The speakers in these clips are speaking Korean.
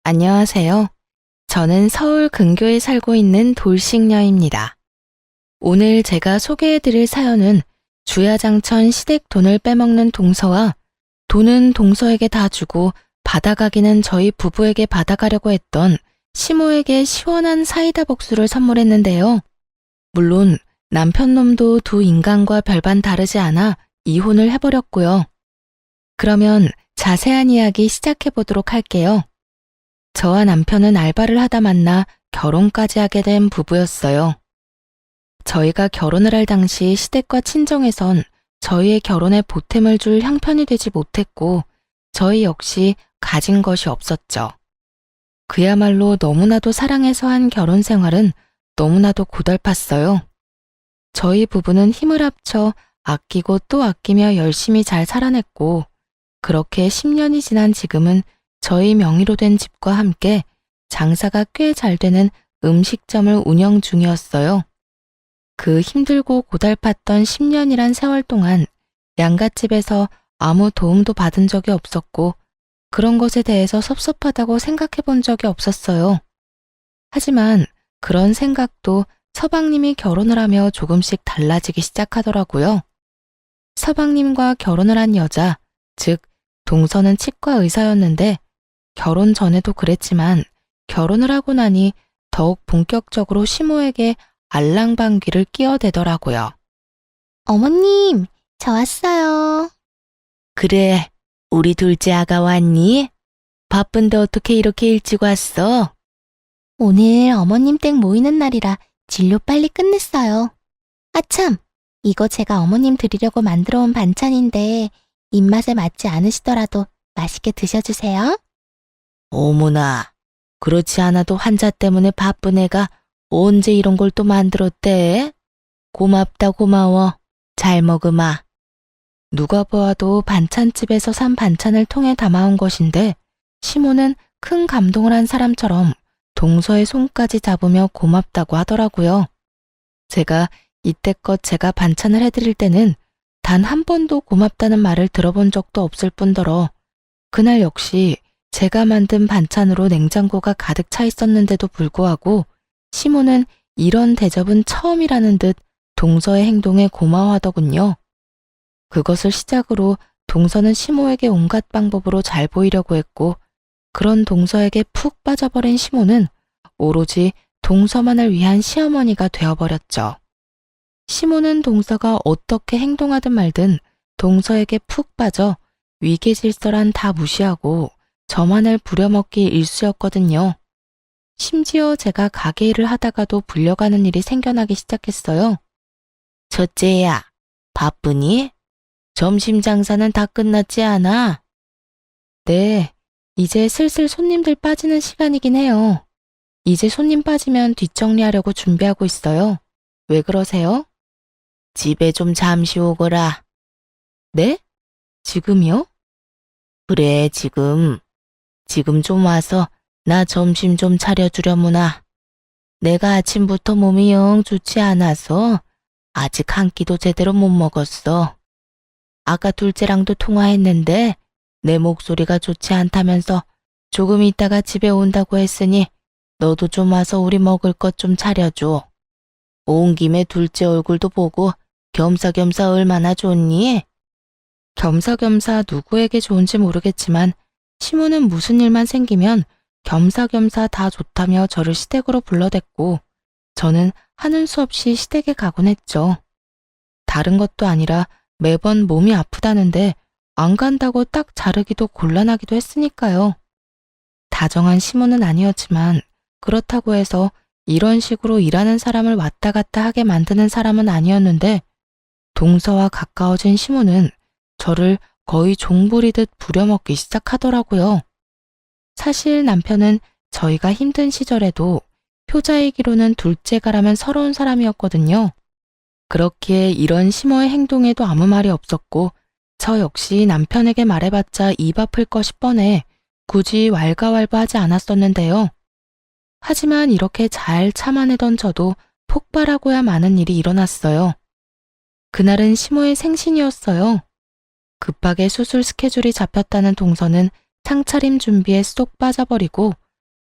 안녕하세요. 저는 서울 근교에 살고 있는 돌싱녀입니다. 오늘 제가 소개해드릴 사연은 주야장천 시댁 돈을 빼먹는 동서와 돈은 동서에게 다 주고 받아가기는 저희 부부에게 받아가려고 했던 시모에게 시원한 사이다 복수를 선물했는데요. 물론 남편 놈도 두 인간과 별반 다르지 않아 이혼을 해버렸고요. 그러면 자세한 이야기 시작해보도록 할게요. 저와 남편은 알바를 하다 만나 결혼까지 하게 된 부부였어요. 저희가 결혼을 할 당시 시댁과 친정에선 저희의 결혼에 보탬을 줄 형편이 되지 못했고 저희 역시 가진 것이 없었죠. 그야말로 너무나도 사랑해서 한 결혼 생활은 너무나도 고달팠어요. 저희 부부는 힘을 합쳐 아끼고 또 아끼며 열심히 잘 살아냈고 그렇게 10년이 지난 지금은 저희 명의로 된 집과 함께 장사가 꽤 잘 되는 음식점을 운영 중이었어요. 그 힘들고 고달팠던 10년이란 세월 동안 양갓집에서 아무 도움도 받은 적이 없었고 그런 것에 대해서 섭섭하다고 생각해 본 적이 없었어요. 하지만 그런 생각도 서방님이 결혼을 하며 조금씩 달라지기 시작하더라고요. 서방님과 결혼을 한 여자, 즉 동서는 치과 의사였는데 결혼 전에도 그랬지만 결혼을 하고 나니 더욱 본격적으로 시모에게 알랑방귀를 끼어대더라고요. 어머님, 저 왔어요. 그래, 우리 둘째 아가 왔니? 바쁜데 어떻게 이렇게 일찍 왔어? 오늘 어머님 댁 모이는 날이라 진료 빨리 끝냈어요. 아참, 이거 제가 어머님 드리려고 만들어 온 반찬인데 입맛에 맞지 않으시더라도 맛있게 드셔주세요. 어머나, 그렇지 않아도 환자 때문에 바쁜 애가 언제 이런 걸 또 만들었대? 고맙다 고마워. 잘 먹으마. 누가 보아도 반찬집에서 산 반찬을 통에 담아온 것인데 시모는 큰 감동을 한 사람처럼 동서의 손까지 잡으며 고맙다고 하더라고요. 제가 이때껏 제가 반찬을 해드릴 때는 단 한 번도 고맙다는 말을 들어본 적도 없을 뿐더러 그날 역시 제가 만든 반찬으로 냉장고가 가득 차 있었는데도 불구하고 시모는 이런 대접은 처음이라는 듯 동서의 행동에 고마워하더군요. 그것을 시작으로 동서는 시모에게 온갖 방법으로 잘 보이려고 했고 그런 동서에게 푹 빠져버린 시모는 오로지 동서만을 위한 시어머니가 되어버렸죠. 시모는 동서가 어떻게 행동하든 말든 동서에게 푹 빠져 위계질서란 다 무시하고 저만을 부려먹기 일쑤였거든요. 심지어 제가 가게 일을 하다가도 불려가는 일이 생겨나기 시작했어요. 첫째야, 바쁘니? 점심 장사는 다 끝났지 않아? 네, 이제 슬슬 손님들 빠지는 시간이긴 해요. 이제 손님 빠지면 뒷정리하려고 준비하고 있어요. 왜 그러세요? 집에 좀 잠시 오거라. 네? 지금요? 그래, 지금. 지금 좀 와서 나 점심 좀 차려주려무나. 내가 아침부터 몸이 영 좋지 않아서 아직 한 끼도 제대로 못 먹었어. 아까 둘째랑도 통화했는데 내 목소리가 좋지 않다면서 조금 있다가 집에 온다고 했으니 너도 좀 와서 우리 먹을 것 좀 차려줘. 온 김에 둘째 얼굴도 보고 겸사겸사 얼마나 좋니? 겸사겸사 누구에게 좋은지 모르겠지만 시모는 무슨 일만 생기면 겸사겸사 다 좋다며 저를 시댁으로 불러댔고 저는 하는 수 없이 시댁에 가곤 했죠. 다른 것도 아니라 매번 몸이 아프다는데 안 간다고 딱 자르기도 곤란하기도 했으니까요. 다정한 시모는 아니었지만 그렇다고 해서 이런 식으로 일하는 사람을 왔다 갔다 하게 만드는 사람은 아니었는데 동서와 가까워진 시모는 저를 거의 종부리듯 부려먹기 시작하더라고요. 사실 남편은 저희가 힘든 시절에도 효자이기로는 둘째가라면 서러운 사람이었거든요. 그렇기에 이런 시모의 행동에도 아무 말이 없었고 저 역시 남편에게 말해봤자 입 아플 것이 뻔해 굳이 왈가왈부하지 않았었는데요. 하지만 이렇게 잘 참아내던 저도 폭발하고야 마는 일이 일어났어요. 그날은 시모의 생신이었어요. 급하게 수술 스케줄이 잡혔다는 동서는 상차림 준비에 쏙 빠져버리고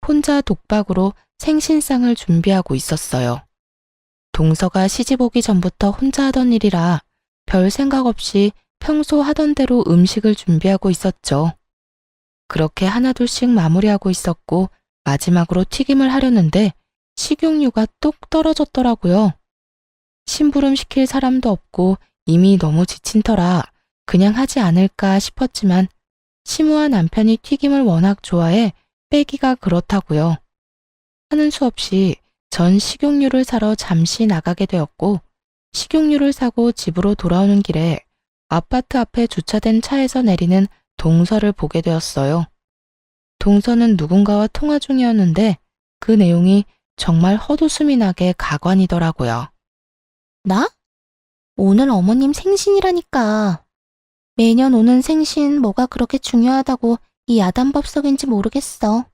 혼자 독박으로 생신상을 준비하고 있었어요. 동서가 시집 오기 전부터 혼자 하던 일이라 별 생각 없이 평소 하던 대로 음식을 준비하고 있었죠. 그렇게 하나둘씩 마무리하고 있었고 마지막으로 튀김을 하려는데 식용유가 뚝 떨어졌더라고요. 심부름 시킬 사람도 없고 이미 너무 지친 터라 그냥 하지 않을까 싶었지만 시무와 남편이 튀김을 워낙 좋아해 빼기가 그렇다고요. 하는 수 없이 전 식용유를 사러 잠시 나가게 되었고 식용유를 사고 집으로 돌아오는 길에 아파트 앞에 주차된 차에서 내리는 동서를 보게 되었어요. 동서는 누군가와 통화 중이었는데 그 내용이 정말 헛웃음이 나게 가관이더라고요. 나? 오늘 어머님 생신이라니까. 매년 오는 생신 뭐가 그렇게 중요하다고 이 야단법석인지 모르겠어.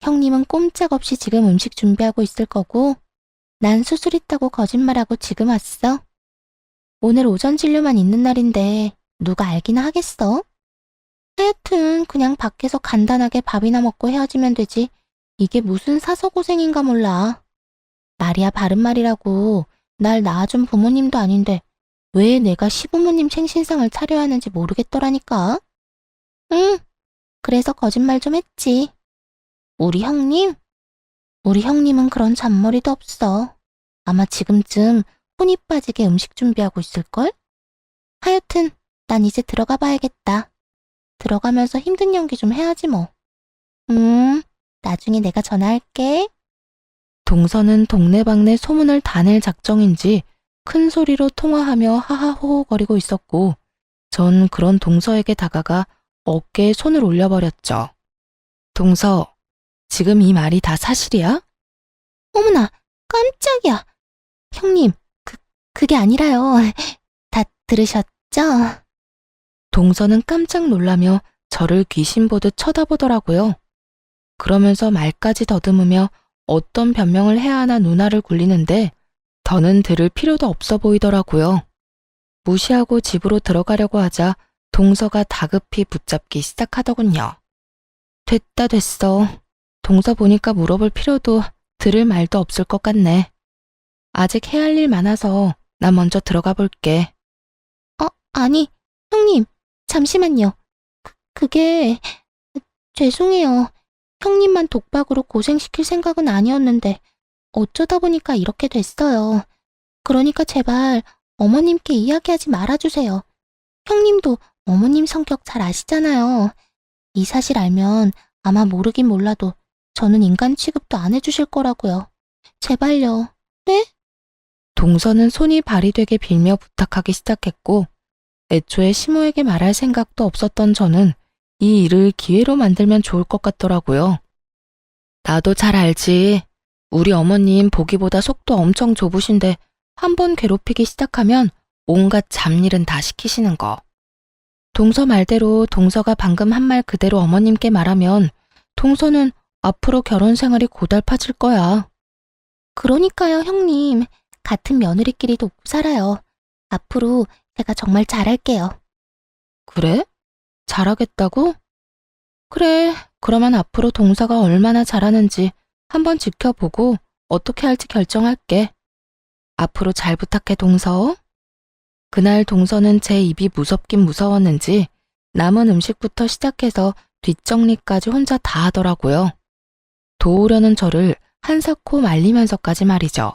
형님은 꼼짝없이 지금 음식 준비하고 있을 거고 난 수술 있다고 거짓말하고 지금 왔어. 오늘 오전 진료만 있는 날인데 누가 알기나 하겠어? 하여튼 그냥 밖에서 간단하게 밥이나 먹고 헤어지면 되지. 이게 무슨 사서고생인가 몰라. 말이야 바른 말이라고. 날 낳아준 부모님도 아닌데 왜 내가 시부모님 생신상을 차려야 하는지 모르겠더라니까. 응, 그래서 거짓말 좀 했지. 우리 형님? 우리 형님은 그런 잔머리도 없어. 아마 지금쯤 혼이 빠지게 음식 준비하고 있을걸? 하여튼 난 이제 들어가 봐야겠다. 들어가면서 힘든 연기 좀 해야지 뭐. 나중에 내가 전화할게. 동서는 동네방네 소문을 다 낼 작정인지 큰 소리로 통화하며 하하호호거리고 있었고 전 그런 동서에게 다가가 어깨에 손을 올려버렸죠. 동서, 지금 이 말이 다 사실이야? 어머나, 깜짝이야. 형님, 그게 아니라요. 다 들으셨죠? 동서는 깜짝 놀라며 저를 귀신 보듯 쳐다보더라고요. 그러면서 말까지 더듬으며 어떤 변명을 해야 하나 눈알을 굴리는데 더는 들을 필요도 없어 보이더라고요. 무시하고 집으로 들어가려고 하자 동서가 다급히 붙잡기 시작하더군요. 됐어. 동서 보니까 물어볼 필요도 들을 말도 없을 것 같네. 아직 해야 할 일 많아서 나 먼저 들어가 볼게. 아니, 형님, 잠시만요. 그게, 죄송해요. 형님만 독박으로 고생시킬 생각은 아니었는데 어쩌다 보니까 이렇게 됐어요. 그러니까 제발 어머님께 이야기하지 말아주세요. 형님도 어머님 성격 잘 아시잖아요. 이 사실 알면 아마 모르긴 몰라도 저는 인간 취급도 안 해주실 거라고요. 제발요. 네? 동서는 손이 발이 되게 빌며 부탁하기 시작했고 애초에 시모에게 말할 생각도 없었던 저는 이 일을 기회로 만들면 좋을 것 같더라고요. 나도 잘 알지. 우리 어머님 보기보다 속도 엄청 좁으신데 한번 괴롭히기 시작하면 온갖 잡일은 다 시키시는 거. 동서 말대로 동서가 방금 한 말 그대로 어머님께 말하면 동서는 앞으로 결혼 생활이 고달파질 거야. 그러니까요, 형님. 같은 며느리끼리 돕고 살아요. 앞으로 제가 정말 잘할게요. 그래? 잘하겠다고? 그래, 그러면 앞으로 동서가 얼마나 잘하는지 한번 지켜보고 어떻게 할지 결정할게. 앞으로 잘 부탁해, 동서. 그날 동서는 제 입이 무섭긴 무서웠는지 남은 음식부터 시작해서 뒷정리까지 혼자 다 하더라고요. 도우려는 저를 한사코 말리면서까지 말이죠.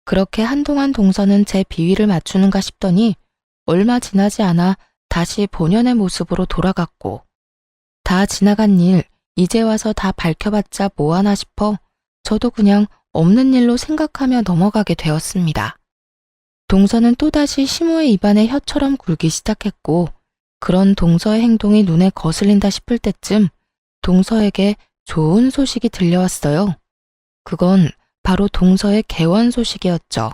그렇게 한동안 동서는 제 비위를 맞추는가 싶더니 얼마 지나지 않아 다시 본연의 모습으로 돌아갔고 다 지나간 일 이제 와서 다 밝혀봤자 뭐하나 싶어 저도 그냥 없는 일로 생각하며 넘어가게 되었습니다. 동서는 또다시 시모의 입안에 혀처럼 굴기 시작했고 그런 동서의 행동이 눈에 거슬린다 싶을 때쯤 동서에게 좋은 소식이 들려왔어요. 그건 바로 동서의 개원 소식이었죠.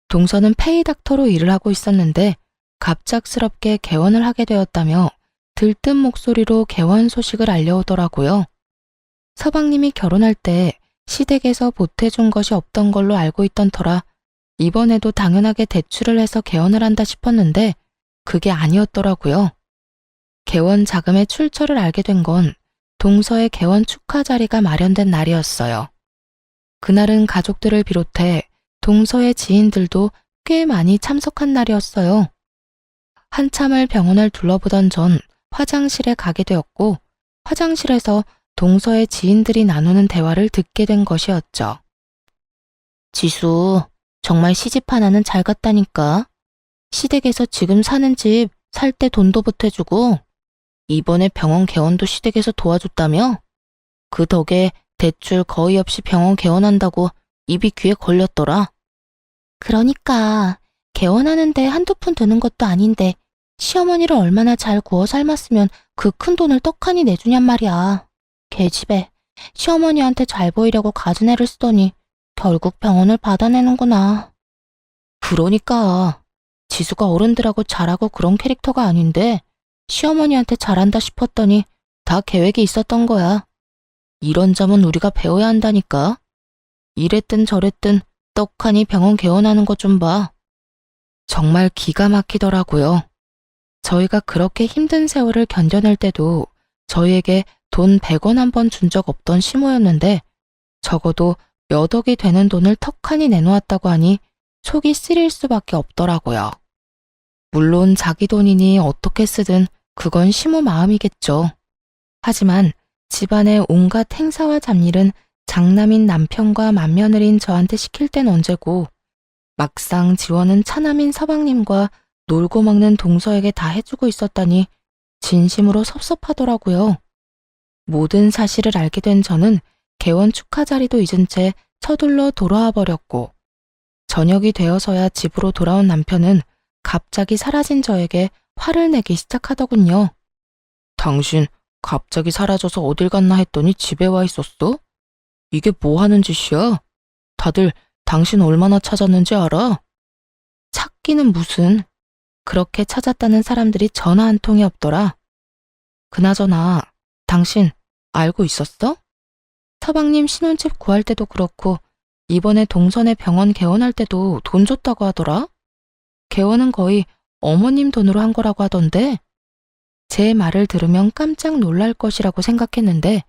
동서는 페이닥터로 일을 하고 있었는데 갑작스럽게 개원을 하게 되었다며 들뜬 목소리로 개원 소식을 알려오더라고요. 서방님이 결혼할 때 시댁에서 보태준 것이 없던 걸로 알고 있던 터라 이번에도 당연하게 대출을 해서 개원을 한다 싶었는데 그게 아니었더라고요. 개원 자금의 출처를 알게 된 건 동서의 개원 축하 자리가 마련된 날이었어요. 그날은 가족들을 비롯해 동서의 지인들도 꽤 많이 참석한 날이었어요. 한참을 병원을 둘러보던 전 화장실에 가게 되었고, 화장실에서 동서의 지인들이 나누는 대화를 듣게 된 것이었죠. 지수, 정말 시집 하나는 잘 갔다니까. 시댁에서 지금 사는 집 살 때 돈도 보태주고, 이번에 병원 개원도 시댁에서 도와줬다며? 그 덕에 대출 거의 없이 병원 개원한다고 입이 귀에 걸렸더라. 그러니까 개원하는데 한두 푼 드는 것도 아닌데 시어머니를 얼마나 잘 구워 삶았으면 그 큰 돈을 떡하니 내주냔 말이야. 계집애, 시어머니한테 잘 보이려고 가진 애를 쓰더니 결국 병원을 받아내는구나. 그러니까 지수가 어른들하고 잘하고 그런 캐릭터가 아닌데 시어머니한테 잘한다 싶었더니 다 계획이 있었던 거야. 이런 점은 우리가 배워야 한다니까. 이랬든 저랬든 떡하니 병원 개원하는 것 좀 봐. 정말 기가 막히더라고요. 저희가 그렇게 힘든 세월을 견뎌낼 때도 저희에게 돈 100원 한 번 준 적 없던 시모였는데 적어도 몇 억이 되는 돈을 턱하니 내놓았다고 하니 속이 쓰릴 수밖에 없더라고요. 물론 자기 돈이니 어떻게 쓰든 그건 시모 마음이겠죠. 하지만 집안의 온갖 행사와 잡일은 장남인 남편과 맏며느리인 저한테 시킬 땐 언제고, 막상 지원은 차남인 서방님과 놀고 먹는 동서에게 다 해주고 있었다니 진심으로 섭섭하더라고요. 모든 사실을 알게 된 저는 개원 축하 자리도 잊은 채 서둘러 돌아와 버렸고, 저녁이 되어서야 집으로 돌아온 남편은 갑자기 사라진 저에게 화를 내기 시작하더군요. 당신 갑자기 사라져서 어딜 갔나 했더니 집에 와 있었어? 이게 뭐 하는 짓이야? 다들 당신 얼마나 찾았는지 알아? 찾기는 무슨. 그렇게 찾았다는 사람들이 전화 한 통이 없더라. 그나저나 당신 알고 있었어? 서방님 신혼집 구할 때도 그렇고 이번에 동선에 병원 개원할 때도 돈 줬다고 하더라. 개원은 거의 어머님 돈으로 한 거라고 하던데. 제 말을 들으면 깜짝 놀랄 것이라고 생각했는데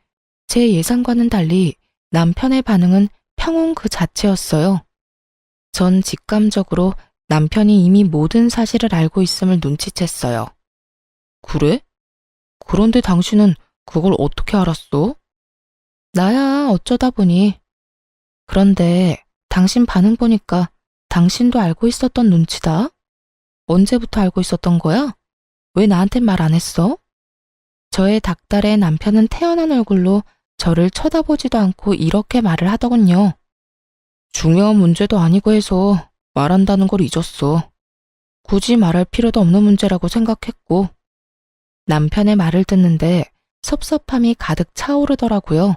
제 예상과는 달리 남편의 반응은 평온 그 자체였어요. 전 직감적으로 남편이 이미 모든 사실을 알고 있음을 눈치챘어요. 그래? 그런데 당신은 그걸 어떻게 알았어? 나야 어쩌다 보니. 그런데 당신 반응 보니까 당신도 알고 있었던 눈치다. 언제부터 알고 있었던 거야? 왜 나한텐 말 안 했어? 저의 닭달의 남편은 태연한 얼굴로 저를 쳐다보지도 않고 이렇게 말을 하더군요. 중요한 문제도 아니고 해서 말한다는 걸 잊었어. 굳이 말할 필요도 없는 문제라고 생각했고. 남편의 말을 듣는데 섭섭함이 가득 차오르더라고요.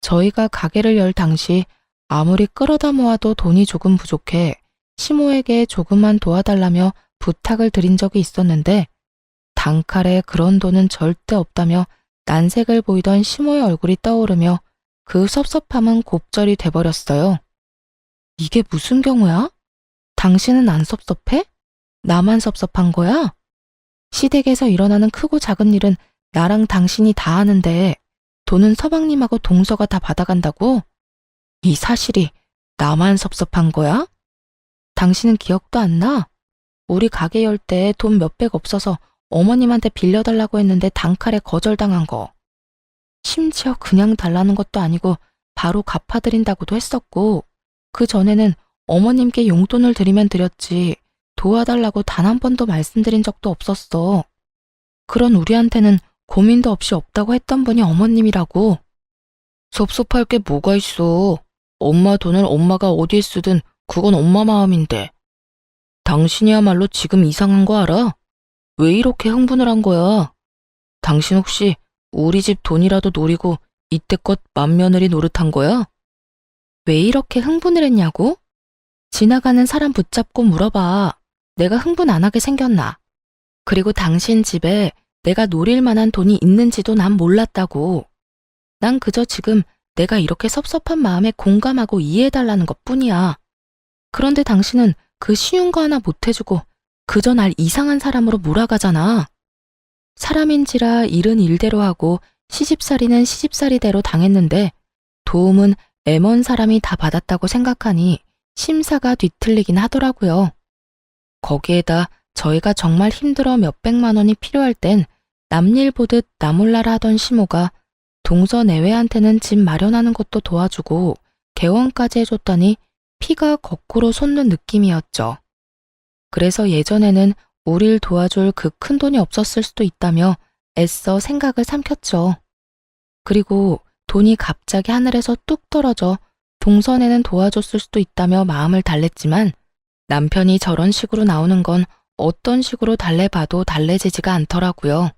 저희가 가게를 열 당시 아무리 끌어다 모아도 돈이 조금 부족해 시모에게 조금만 도와달라며 부탁을 드린 적이 있었는데 단칼에 그런 돈은 절대 없다며 난색을 보이던 시모의 얼굴이 떠오르며 그 섭섭함은 곱절이 돼버렸어요. 이게 무슨 경우야? 당신은 안 섭섭해? 나만 섭섭한 거야? 시댁에서 일어나는 크고 작은 일은 나랑 당신이 다 하는데 돈은 서방님하고 동서가 다 받아간다고? 이 사실이 나만 섭섭한 거야? 당신은 기억도 안 나? 우리 가게 열 때 돈 몇백 없어서 어머님한테 빌려달라고 했는데 단칼에 거절당한 거. 심지어 그냥 달라는 것도 아니고 바로 갚아드린다고도 했었고, 그 전에는 어머님께 용돈을 드리면 드렸지 도와달라고 단 한 번도 말씀드린 적도 없었어. 그런 우리한테는 고민도 없이 없다고 했던 분이 어머님이라고. 섭섭할 게 뭐가 있어. 엄마 돈을 엄마가 어디에 쓰든 그건 엄마 마음인데. 당신이야말로 지금 이상한 거 알아? 왜 이렇게 흥분을 한 거야? 당신 혹시 우리 집 돈이라도 노리고 이때껏 맏며느리 노릇한 거야? 왜 이렇게 흥분을 했냐고? 지나가는 사람 붙잡고 물어봐. 내가 흥분 안 하게 생겼나? 그리고 당신 집에 내가 노릴 만한 돈이 있는지도 난 몰랐다고. 난 그저 지금 내가 이렇게 섭섭한 마음에 공감하고 이해해달라는 것뿐이야. 그런데 당신은 그 쉬운 거 하나 못 해주고 그저 날 이상한 사람으로 몰아가잖아. 사람인지라 일은 일대로 하고 시집살이는 시집살이대로 당했는데 도움은 애먼 사람이 다 받았다고 생각하니 심사가 뒤틀리긴 하더라고요. 거기에다 저희가 정말 힘들어 몇백만 원이 필요할 땐 남일 보듯 나몰라라 하던 시모가 동서내외한테는 집 마련하는 것도 도와주고 개원까지 해줬다니 피가 거꾸로 솟는 느낌이었죠. 그래서 예전에는 우릴 도와줄 그 큰 돈이 없었을 수도 있다며 애써 생각을 삼켰죠. 그리고 돈이 갑자기 하늘에서 뚝 떨어져 동선에는 도와줬을 수도 있다며 마음을 달랬지만 남편이 저런 식으로 나오는 건 어떤 식으로 달래봐도 달래지지가 않더라고요.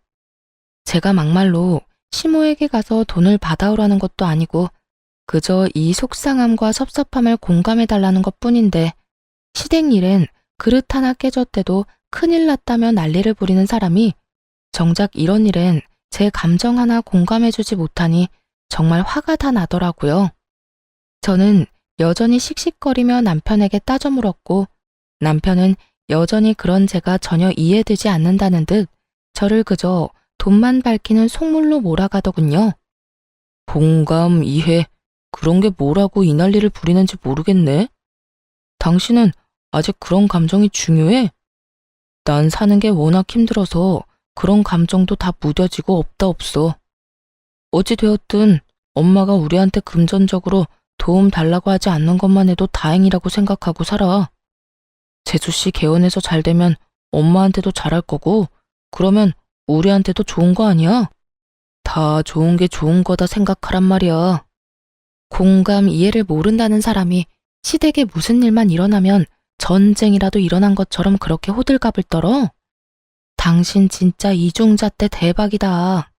제가 막말로 시모에게 가서 돈을 받아오라는 것도 아니고 그저 이 속상함과 섭섭함을 공감해달라는 것뿐인데 시댁 일엔 그릇 하나 깨졌대도 큰일 났다며 난리를 부리는 사람이 정작 이런 일엔 제 감정 하나 공감해주지 못하니 정말 화가 다 나더라고요. 저는 여전히 씩씩거리며 남편에게 따져 물었고 남편은 여전히 그런 제가 전혀 이해되지 않는다는 듯 저를 그저 돈만 밝히는 속물로 몰아가더군요. 공감, 이해, 그런 게 뭐라고 이 난리를 부리는지 모르겠네. 당신은 아직 그런 감정이 중요해? 난 사는 게 워낙 힘들어서 그런 감정도 다 무뎌지고 없다 없어. 어찌 되었든 엄마가 우리한테 금전적으로 도움 달라고 하지 않는 것만 해도 다행이라고 생각하고 살아. 재수씨 개원해서 잘 되면 엄마한테도 잘할 거고 그러면 우리한테도 좋은 거 아니야? 다 좋은 게 좋은 거다 생각하란 말이야. 공감, 이해를 모른다는 사람이 시댁에 무슨 일만 일어나면 전쟁이라도 일어난 것처럼 그렇게 호들갑을 떨어? 당신 진짜 이중잣대 대박이다.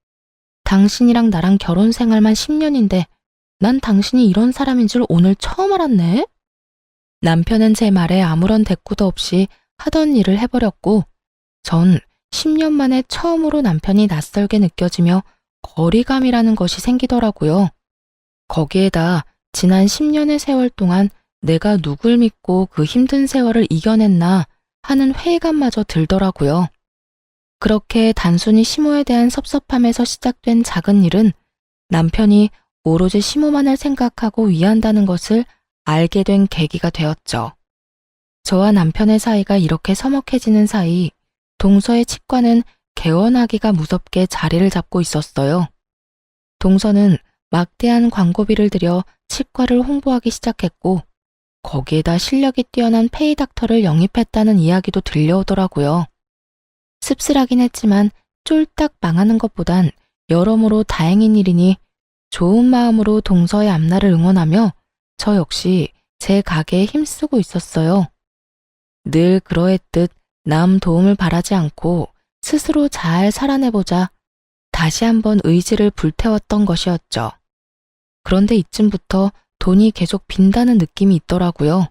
당신이랑 나랑 결혼 생활만 10년인데 난 당신이 이런 사람인 줄 오늘 처음 알았네? 남편은 제 말에 아무런 대꾸도 없이 하던 일을 해버렸고 전 10년 만에 처음으로 남편이 낯설게 느껴지며 거리감이라는 것이 생기더라고요. 거기에다 지난 10년의 세월 동안 내가 누굴 믿고 그 힘든 세월을 이겨냈나 하는 회의감마저 들더라고요. 그렇게 단순히 시모에 대한 섭섭함에서 시작된 작은 일은 남편이 오로지 시모만을 생각하고 위한다는 것을 알게 된 계기가 되었죠. 저와 남편의 사이가 이렇게 서먹해지는 사이 동서의 치과는 개원하기가 무섭게 자리를 잡고 있었어요. 동서는 막대한 광고비를 들여 치과를 홍보하기 시작했고 거기에다 실력이 뛰어난 페이닥터를 영입했다는 이야기도 들려오더라고요. 씁쓸하긴 했지만 쫄딱 망하는 것보단 여러모로 다행인 일이니 좋은 마음으로 동서의 앞날을 응원하며 저 역시 제 가게에 힘쓰고 있었어요. 늘 그러했듯 남 도움을 바라지 않고 스스로 잘 살아내보자 다시 한번 의지를 불태웠던 것이었죠. 그런데 이쯤부터 돈이 계속 빈다는 느낌이 있더라고요.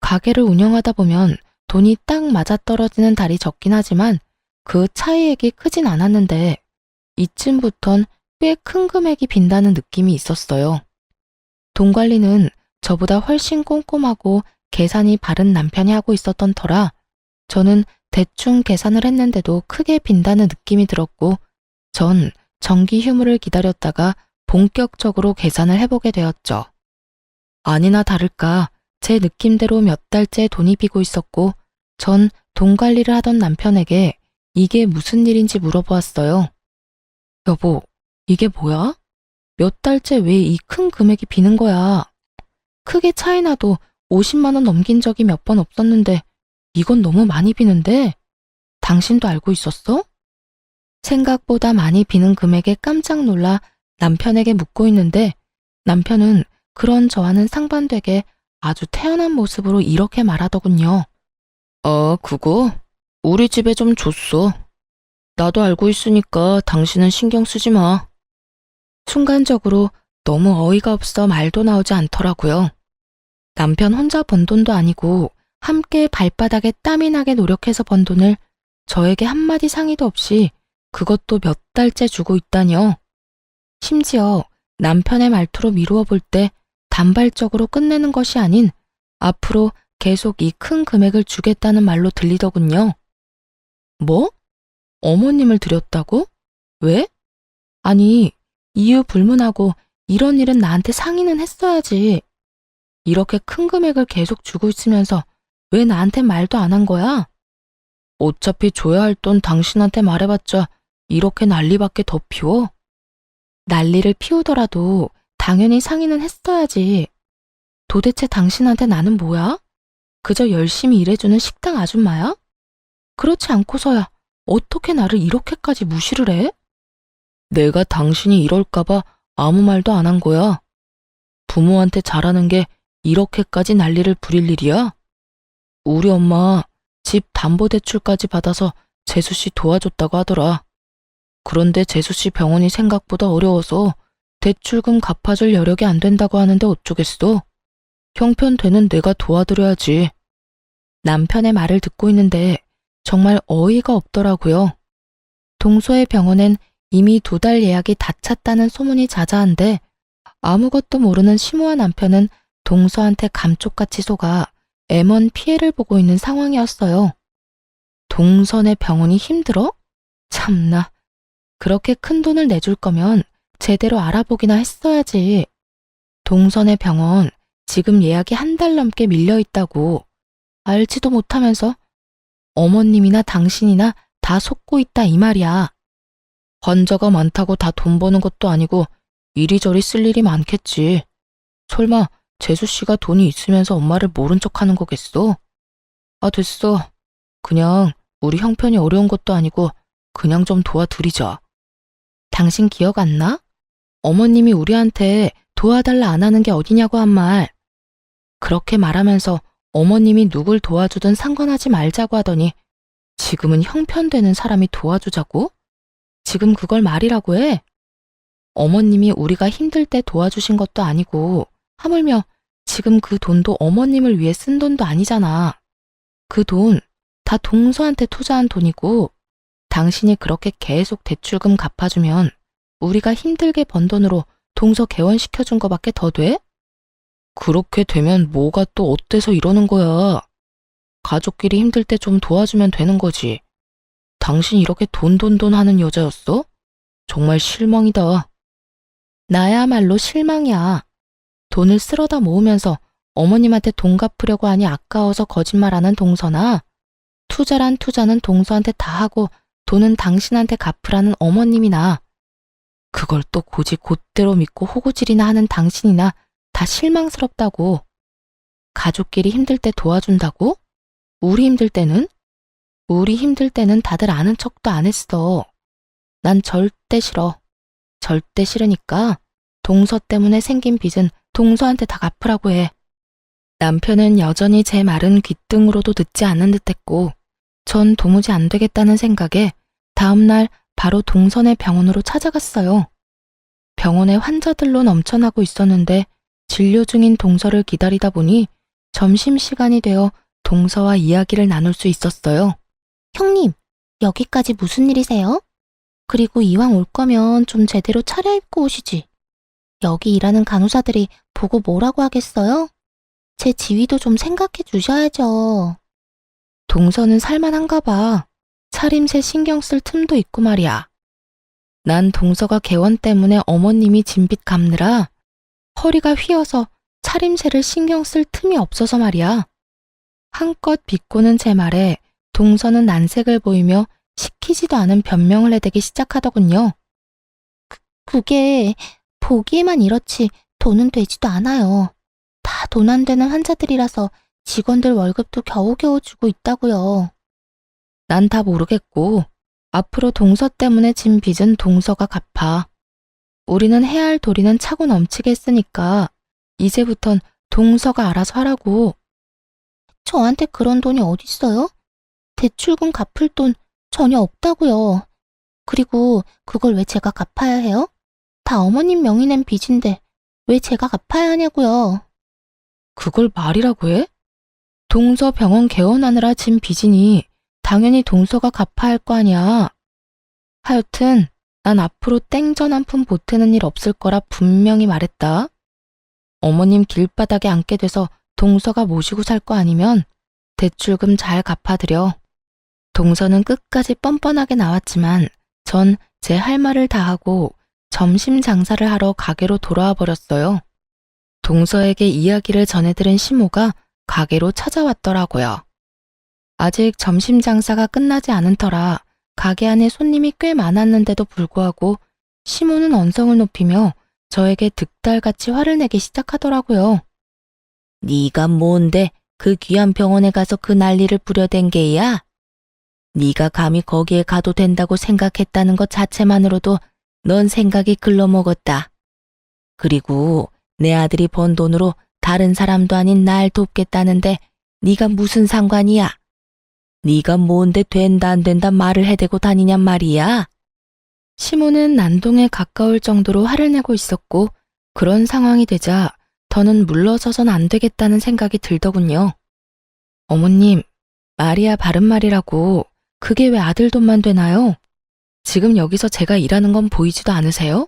가게를 운영하다 보면 돈이 딱 맞아떨어지는 달이 적긴 하지만 그 차이액이 크진 않았는데 이쯤부턴 꽤 큰 금액이 빈다는 느낌이 있었어요. 돈 관리는 저보다 훨씬 꼼꼼하고 계산이 바른 남편이 하고 있었던 터라 저는 대충 계산을 했는데도 크게 빈다는 느낌이 들었고 전 정기 휴무를 기다렸다가 본격적으로 계산을 해보게 되었죠. 아니나 다를까 제 느낌대로 몇 달째 돈이 비고 있었고 전 돈 관리를 하던 남편에게 이게 무슨 일인지 물어보았어요. 여보, 이게 뭐야? 몇 달째 왜 이 큰 금액이 비는 거야? 크게 차이나도 50만 원 넘긴 적이 몇 번 없었는데 이건 너무 많이 비는데? 당신도 알고 있었어? 생각보다 많이 비는 금액에 깜짝 놀라 남편에게 묻고 있는데 남편은 그런 저와는 상반되게 아주 태연한 모습으로 이렇게 말하더군요. 그거? 우리 집에 좀 줬어. 나도 알고 있으니까 당신은 신경 쓰지 마. 순간적으로 너무 어이가 없어 말도 나오지 않더라고요. 남편 혼자 번 돈도 아니고 함께 발바닥에 땀이 나게 노력해서 번 돈을 저에게 한마디 상의도 없이 그것도 몇 달째 주고 있다뇨. 심지어 남편의 말투로 미루어 볼 때 단발적으로 끝내는 것이 아닌 앞으로 계속 이 큰 금액을 주겠다는 말로 들리더군요. 뭐? 어머님을 드렸다고? 왜? 아니, 이유 불문하고 이런 일은 나한테 상의는 했어야지. 이렇게 큰 금액을 계속 주고 있으면서 왜 나한테 말도 안 한 거야? 어차피 줘야 할 돈 당신한테 말해봤자 이렇게 난리밖에 더 피워? 난리를 피우더라도 당연히 상의는 했어야지. 도대체 당신한테 나는 뭐야? 그저 열심히 일해주는 식당 아줌마야? 그렇지 않고서야 어떻게 나를 이렇게까지 무시를 해? 내가 당신이 이럴까봐 아무 말도 안 한 거야. 부모한테 잘하는 게 이렇게까지 난리를 부릴 일이야? 우리 엄마 집 담보대출까지 받아서 재수씨 도와줬다고 하더라. 그런데 재수씨 병원이 생각보다 어려워서 대출금 갚아줄 여력이 안 된다고 하는데 어쩌겠어? 형편되는 내가 도와드려야지. 남편의 말을 듣고 있는데 정말 어이가 없더라고요. 동서의 병원엔 이미 2달 예약이 다 찼다는 소문이 자자한데 아무것도 모르는 심오한 남편은 동서한테 감쪽같이 속아 애먼 피해를 보고 있는 상황이었어요. 동선의 병원이 힘들어? 참나. 그렇게 큰 돈을 내줄 거면 제대로 알아보기나 했어야지. 동선의 병원 지금 예약이 1달 넘게 밀려 있다고. 알지도 못하면서 어머님이나 당신이나 다 속고 있다 이 말이야. 환자가 많다고 다 돈 버는 것도 아니고 이리저리 쓸 일이 많겠지. 설마 재수씨가 돈이 있으면서 엄마를 모른 척하는 거겠어? 아, 됐어. 그냥 우리 형편이 어려운 것도 아니고 그냥 좀 도와드리자. 당신 기억 안 나? 어머님이 우리한테 도와달라 안 하는 게 어디냐고 한 말. 그렇게 말하면서 어머님이 누굴 도와주든 상관하지 말자고 하더니 지금은 형편되는 사람이 도와주자고? 지금 그걸 말이라고 해? 어머님이 우리가 힘들 때 도와주신 것도 아니고 하물며 지금 그 돈도 어머님을 위해 쓴 돈도 아니잖아. 그 돈 다 동서한테 투자한 돈이고 당신이 그렇게 계속 대출금 갚아주면 우리가 힘들게 번 돈으로 동서 개원시켜준 거밖에 더 돼? 그렇게 되면 뭐가 또 어때서 이러는 거야. 가족끼리 힘들 때 좀 도와주면 되는 거지. 당신 이렇게 돈 하는 여자였어? 정말 실망이다. 나야말로 실망이야. 돈을 쓸어다 모으면서 어머님한테 돈 갚으려고 하니 아까워서 거짓말하는 동서나 투자란 투자는 동서한테 다 하고 돈은 당신한테 갚으라는 어머님이나 그걸 또 고지 곧대로 믿고 호구질이나 하는 당신이나 다 실망스럽다고. 가족끼리 힘들 때 도와준다고? 우리 힘들 때는? 우리 힘들 때는 다들 아는 척도 안 했어. 난 절대 싫어. 절대 싫으니까 동서 때문에 생긴 빚은 동서한테 다 갚으라고 해. 남편은 여전히 제 말은 귓등으로도 듣지 않는 듯했고 전 도무지 안 되겠다는 생각에 다음날 바로 동선의 병원으로 찾아갔어요. 병원에 환자들로 넘쳐나고 있었는데 진료 중인 동서를 기다리다 보니 점심시간이 되어 동서와 이야기를 나눌 수 있었어요. 형님, 여기까지 무슨 일이세요? 그리고 이왕 올 거면 좀 제대로 차려입고 오시지. 여기 일하는 간호사들이 보고 뭐라고 하겠어요? 제 지위도 좀 생각해 주셔야죠. 동서는 살만한가 봐. 차림새 신경 쓸 틈도 있고 말이야. 난 동서가 개원 때문에 어머님이 진빚 갚느라 허리가 휘어서 차림새를 신경 쓸 틈이 없어서 말이야. 한껏 비꼬는 제 말에 동서는 난색을 보이며 시키지도 않은 변명을 해대기 시작하더군요. 그게 보기에만 이렇지 돈은 되지도 않아요. 다 돈 안 되는 환자들이라서 직원들 월급도 겨우겨우 주고 있다고요. 난 다 모르겠고 앞으로 동서 때문에 진 빚은 동서가 갚아. 우리는 해야 할 도리는 차고 넘치게 했으니까 이제부턴 동서가 알아서 하라고. 저한테 그런 돈이 어딨어요? 대출금 갚을 돈 전혀 없다고요. 그리고 그걸 왜 제가 갚아야 해요? 다 어머님 명의 낸 빚인데 왜 제가 갚아야 하냐고요. 그걸 말이라고 해? 동서 병원 개원하느라 진 빚이니 당연히 동서가 갚아야 할 거 아니야. 하여튼 난 앞으로 땡전 한 푼 보태는 일 없을 거라 분명히 말했다. 어머님 길바닥에 앉게 돼서 동서가 모시고 살 거 아니면 대출금 잘 갚아드려. 동서는 끝까지 뻔뻔하게 나왔지만 전 제 할 말을 다 하고 점심 장사를 하러 가게로 돌아와 버렸어요. 동서에게 이야기를 전해들은 시모가 가게로 찾아왔더라고요. 아직 점심 장사가 끝나지 않은 터라 가게 안에 손님이 꽤 많았는데도 불구하고 시모는 언성을 높이며 저에게 득달같이 화를 내기 시작하더라고요. 네가 뭔데 그 귀한 병원에 가서 그 난리를 부려댄 게야? 네가 감히 거기에 가도 된다고 생각했다는 것 자체만으로도 넌 생각이 글러먹었다. 그리고 내 아들이 번 돈으로 다른 사람도 아닌 날 돕겠다는데 네가 무슨 상관이야? 네가 뭔데 된다 안 된다 말을 해대고 다니냔 말이야? 시모는 난동에 가까울 정도로 화를 내고 있었고 그런 상황이 되자 더는 물러서선 안 되겠다는 생각이 들더군요. 어머님, 말이야 바른 말이라고 그게 왜 아들 돈만 되나요? 지금 여기서 제가 일하는 건 보이지도 않으세요?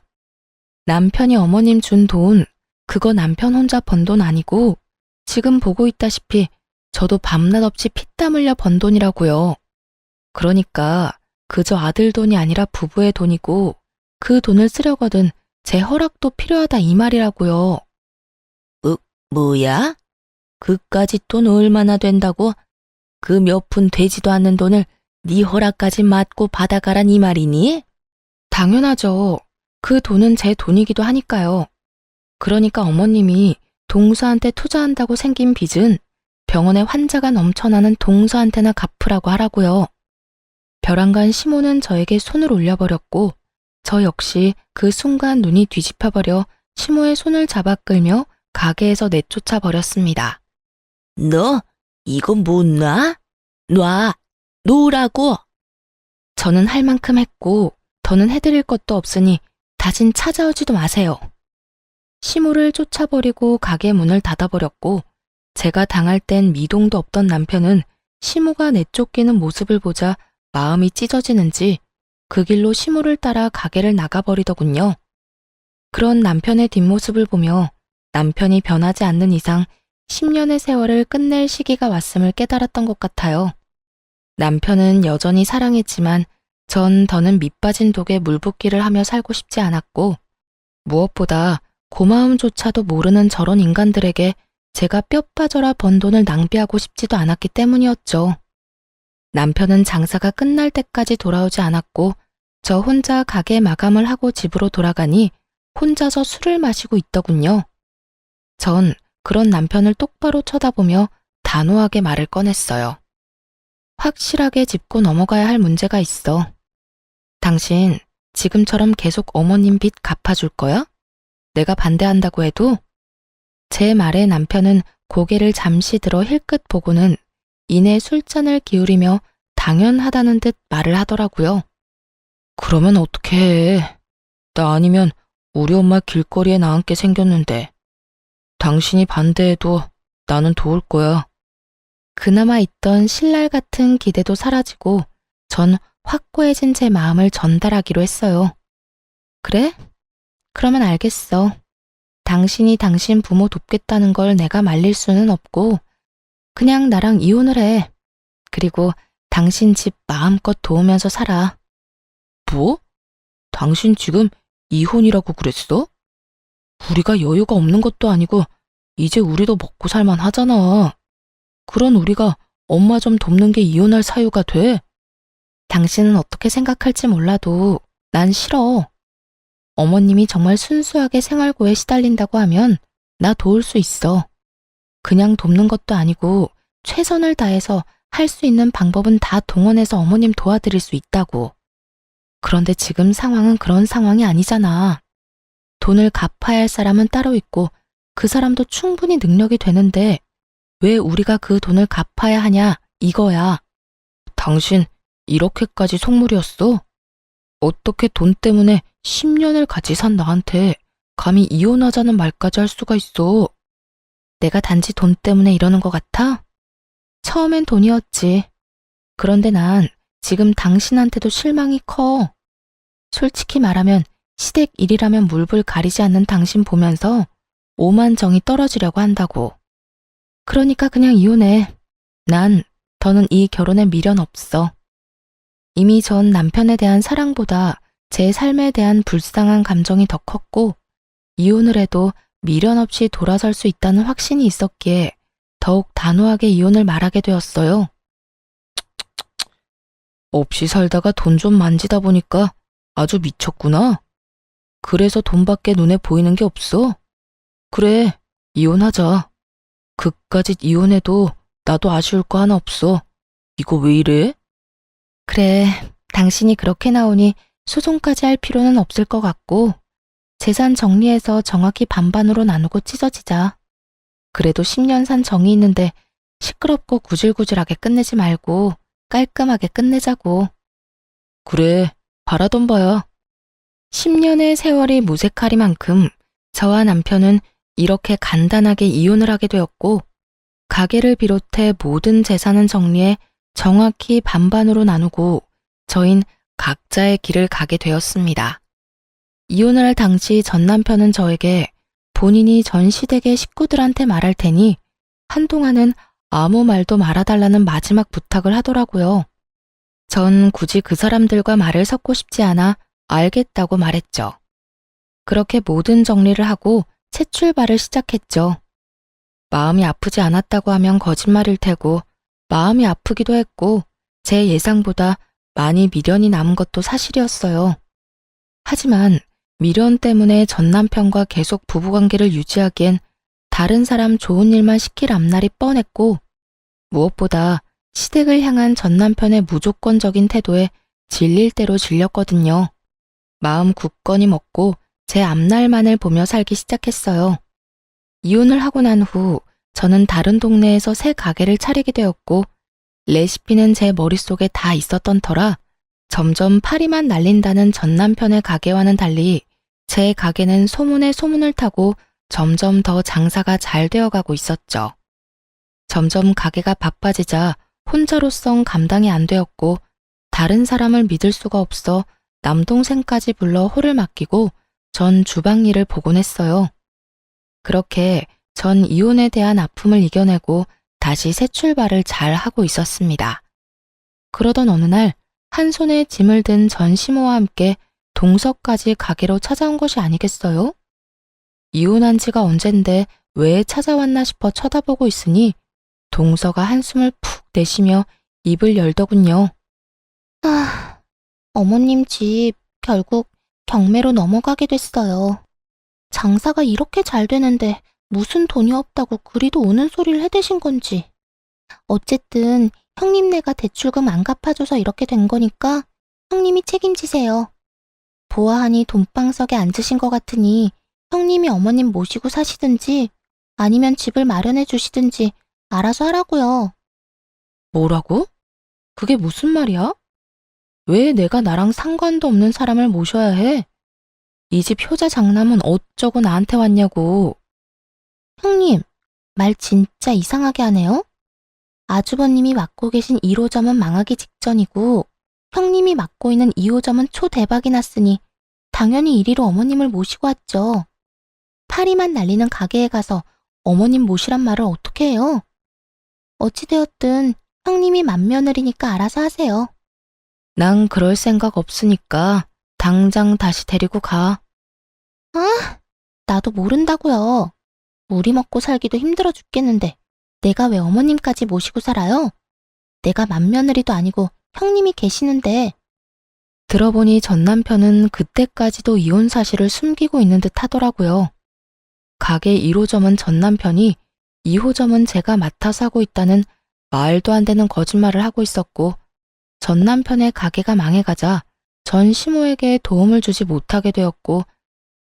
남편이 어머님 준 돈, 그거 남편 혼자 번 돈 아니고 지금 보고 있다시피 저도 밤낮 없이 피땀 흘려 번 돈이라고요. 그러니까 그저 아들 돈이 아니라 부부의 돈이고 그 돈을 쓰려거든 제 허락도 필요하다 이 말이라고요. 뭐야? 그까짓 돈 얼마나 된다고? 그 몇 푼 되지도 않는 돈을 네 허락까지 맞고 받아가란 이 말이니? 당연하죠. 그 돈은 제 돈이기도 하니까요. 그러니까 어머님이 동서한테 투자한다고 생긴 빚은 병원에 환자가 넘쳐나는 동서한테나 갚으라고 하라고요. 벼랑간 시모는 저에게 손을 올려버렸고 저 역시 그 순간 눈이 뒤집혀버려 시모의 손을 잡아 끌며 가게에서 내쫓아 버렸습니다. 너 이거 못 놔? 놔! 놓으라고! 저는 할 만큼 했고 더는 해드릴 것도 없으니 다신 찾아오지도 마세요. 시모를 쫓아버리고 가게 문을 닫아버렸고 제가 당할 땐 미동도 없던 남편은 시모가 내쫓기는 모습을 보자 마음이 찢어지는지 그 길로 시모를 따라 가게를 나가버리더군요. 그런 남편의 뒷모습을 보며 남편이 변하지 않는 이상 10년의 세월을 끝낼 시기가 왔음을 깨달았던 것 같아요. 남편은 여전히 사랑했지만 전 더는 밑빠진 독에 물붓기를 하며 살고 싶지 않았고 무엇보다 고마움조차도 모르는 저런 인간들에게 제가 뼈 빠져라 번 돈을 낭비하고 싶지도 않았기 때문이었죠. 남편은 장사가 끝날 때까지 돌아오지 않았고 저 혼자 가게 마감을 하고 집으로 돌아가니 혼자서 술을 마시고 있더군요. 전 그런 남편을 똑바로 쳐다보며 단호하게 말을 꺼냈어요. 확실하게 짚고 넘어가야 할 문제가 있어. 당신 지금처럼 계속 어머님 빚 갚아줄 거야? 내가 반대한다고 해도? 제 말에 남편은 고개를 잠시 들어 힐끗 보고는 이내 술잔을 기울이며 당연하다는 듯 말을 하더라고요. 그러면 어떡해. 나 아니면 우리 엄마 길거리에 나앉게 생겼는데. 당신이 반대해도 나는 도울 거야. 그나마 있던 신랄 같은 기대도 사라지고 전 확고해진 제 마음을 전달하기로 했어요. 그래? 그러면 알겠어. 당신이 당신 부모 돕겠다는 걸 내가 말릴 수는 없고 그냥 나랑 이혼을 해. 그리고 당신 집 마음껏 도우면서 살아. 뭐? 당신 지금 이혼이라고 그랬어? 우리가 여유가 없는 것도 아니고 이제 우리도 먹고 살만 하잖아. 그런 우리가 엄마 좀 돕는 게 이혼할 사유가 돼? 당신은 어떻게 생각할지 몰라도 난 싫어. 어머님이 정말 순수하게 생활고에 시달린다고 하면 나 도울 수 있어. 그냥 돕는 것도 아니고 최선을 다해서 할 수 있는 방법은 다 동원해서 어머님 도와드릴 수 있다고. 그런데 지금 상황은 그런 상황이 아니잖아. 돈을 갚아야 할 사람은 따로 있고 그 사람도 충분히 능력이 되는데 왜 우리가 그 돈을 갚아야 하냐 이거야. 당신 이렇게까지 속물이었어? 어떻게 돈 때문에 10년을 같이 산 나한테 감히 이혼하자는 말까지 할 수가 있어? 내가 단지 돈 때문에 이러는 것 같아? 처음엔 돈이었지. 그런데 난 지금 당신한테도 실망이 커. 솔직히 말하면 시댁 일이라면 물불 가리지 않는 당신 보면서 오만 정이 떨어지려고 한다고. 그러니까 그냥 이혼해. 난 더는 이 결혼에 미련 없어. 이미 전 남편에 대한 사랑보다 제 삶에 대한 불쌍한 감정이 더 컸고 이혼을 해도 미련 없이 돌아설 수 있다는 확신이 있었기에 더욱 단호하게 이혼을 말하게 되었어요. 없이 살다가 돈 좀 만지다 보니까 아주 미쳤구나. 그래서 돈밖에 눈에 보이는 게 없어. 그래, 이혼하자. 그까짓 이혼해도 나도 아쉬울 거 하나 없어. 이거 왜 이래? 그래, 당신이 그렇게 나오니 소송까지 할 필요는 없을 것 같고 재산 정리해서 정확히 반반으로 나누고 찢어지자. 그래도 10년 산 정이 있는데 시끄럽고 구질구질하게 끝내지 말고 깔끔하게 끝내자고. 그래, 바라던 바야. 10년의 세월이 무색하리만큼 저와 남편은 이렇게 간단하게 이혼을 하게 되었고 가게를 비롯해 모든 재산은 정리해 정확히 반반으로 나누고 저흰 각자의 길을 가게 되었습니다. 이혼을 할 당시 전 남편은 저에게 본인이 전 시댁의 식구들한테 말할 테니 한동안은 아무 말도 말아달라는 마지막 부탁을 하더라고요. 전 굳이 그 사람들과 말을 섞고 싶지 않아 알겠다고 말했죠. 그렇게 모든 정리를 하고 새 출발을 시작했죠. 마음이 아프지 않았다고 하면 거짓말일 테고 마음이 아프기도 했고 제 예상보다 많이 미련이 남은 것도 사실이었어요. 하지만 미련 때문에 전 남편과 계속 부부관계를 유지하기엔 다른 사람 좋은 일만 시킬 앞날이 뻔했고 무엇보다 시댁을 향한 전 남편의 무조건적인 태도에 질릴 대로 질렸거든요. 마음 굳건히 먹고 제 앞날만을 보며 살기 시작했어요. 이혼을 하고 난 후 저는 다른 동네에서 새 가게를 차리게 되었고 레시피는 제 머릿속에 다 있었던 터라 점점 파리만 날린다는 전 남편의 가게와는 달리 제 가게는 소문에 소문을 타고 점점 더 장사가 잘 되어가고 있었죠. 점점 가게가 바빠지자 혼자로선 감당이 안 되었고 다른 사람을 믿을 수가 없어 남동생까지 불러 홀을 맡기고 전 주방 일을 보곤 했어요. 그렇게 전 이혼에 대한 아픔을 이겨내고 다시 새 출발을 잘 하고 있었습니다. 그러던 어느 날 한 손에 짐을 든 전 시모와 함께 동서까지 가게로 찾아온 것이 아니겠어요? 이혼한 지가 언젠데 왜 찾아왔나 싶어 쳐다보고 있으니 동서가 한숨을 푹 내쉬며 입을 열더군요. 아, 어머님 집 결국 경매로 넘어가게 됐어요. 장사가 이렇게 잘 되는데 무슨 돈이 없다고 그리도 오는 소리를 해대신 건지. 어쨌든 형님네가 대출금 안 갚아줘서 이렇게 된 거니까 형님이 책임지세요. 보아하니 돈방석에 앉으신 것 같으니 형님이 어머님 모시고 사시든지 아니면 집을 마련해 주시든지 알아서 하라고요. 뭐라고? 그게 무슨 말이야? 왜 내가 나랑 상관도 없는 사람을 모셔야 해? 이 집 효자 장남은 어쩌고 나한테 왔냐고. 형님, 말 진짜 이상하게 하네요. 아주버님이 맡고 계신 1호점은 망하기 직전이고 형님이 맡고 있는 2호점은 초대박이 났으니 당연히 이리로 어머님을 모시고 왔죠. 파리만 날리는 가게에 가서 어머님 모시란 말을 어떻게 해요? 어찌되었든 형님이 맏며느리니까 알아서 하세요. 난 그럴 생각 없으니까 당장 다시 데리고 가. 아, 나도 모른다고요. 우리 먹고 살기도 힘들어 죽겠는데 내가 왜 어머님까지 모시고 살아요? 내가 맏며느리도 아니고 형님이 계시는데. 들어보니 전 남편은 그때까지도 이혼 사실을 숨기고 있는 듯 하더라고요. 가게 1호점은 전 남편이 2호점은 제가 맡아서 하고 있다는 말도 안 되는 거짓말을 하고 있었고 전 남편의 가게가 망해가자 전 시모에게 도움을 주지 못하게 되었고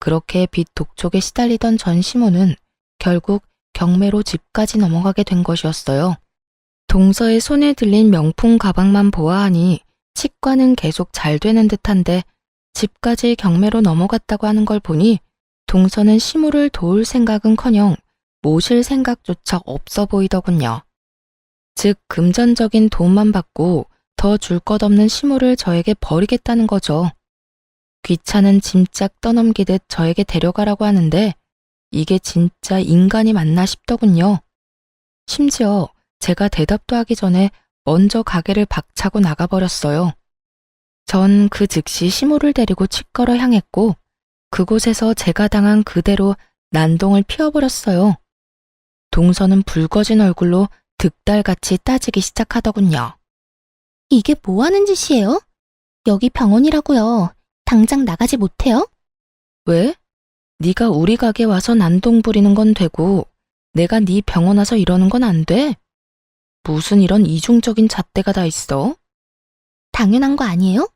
그렇게 빚 독촉에 시달리던 전 시모는 결국 경매로 집까지 넘어가게 된 것이었어요. 동서의 손에 들린 명품 가방만 보아하니 치과는 계속 잘 되는 듯한데 집까지 경매로 넘어갔다고 하는 걸 보니 동서는 시모를 도울 생각은커녕 모실 생각조차 없어 보이더군요. 즉 금전적인 도움만 받고 더 줄 것 없는 시모를 저에게 버리겠다는 거죠. 귀찮은 짐짝 떠넘기듯 저에게 데려가라고 하는데 이게 진짜 인간이 맞나 싶더군요. 심지어 제가 대답도 하기 전에 먼저 가게를 박차고 나가버렸어요. 전 그 즉시 시모를 데리고 치과로 향했고 그곳에서 제가 당한 그대로 난동을 피워버렸어요. 동서는 붉어진 얼굴로 득달같이 따지기 시작하더군요. 이게 뭐 하는 짓이에요? 여기 병원이라고요. 당장 나가지 못해요? 왜? 네가 우리 가게 와서 난동 부리는 건 되고 내가 네 병원 와서 이러는 건 안 돼? 무슨 이런 이중적인 잣대가 다 있어? 당연한 거 아니에요?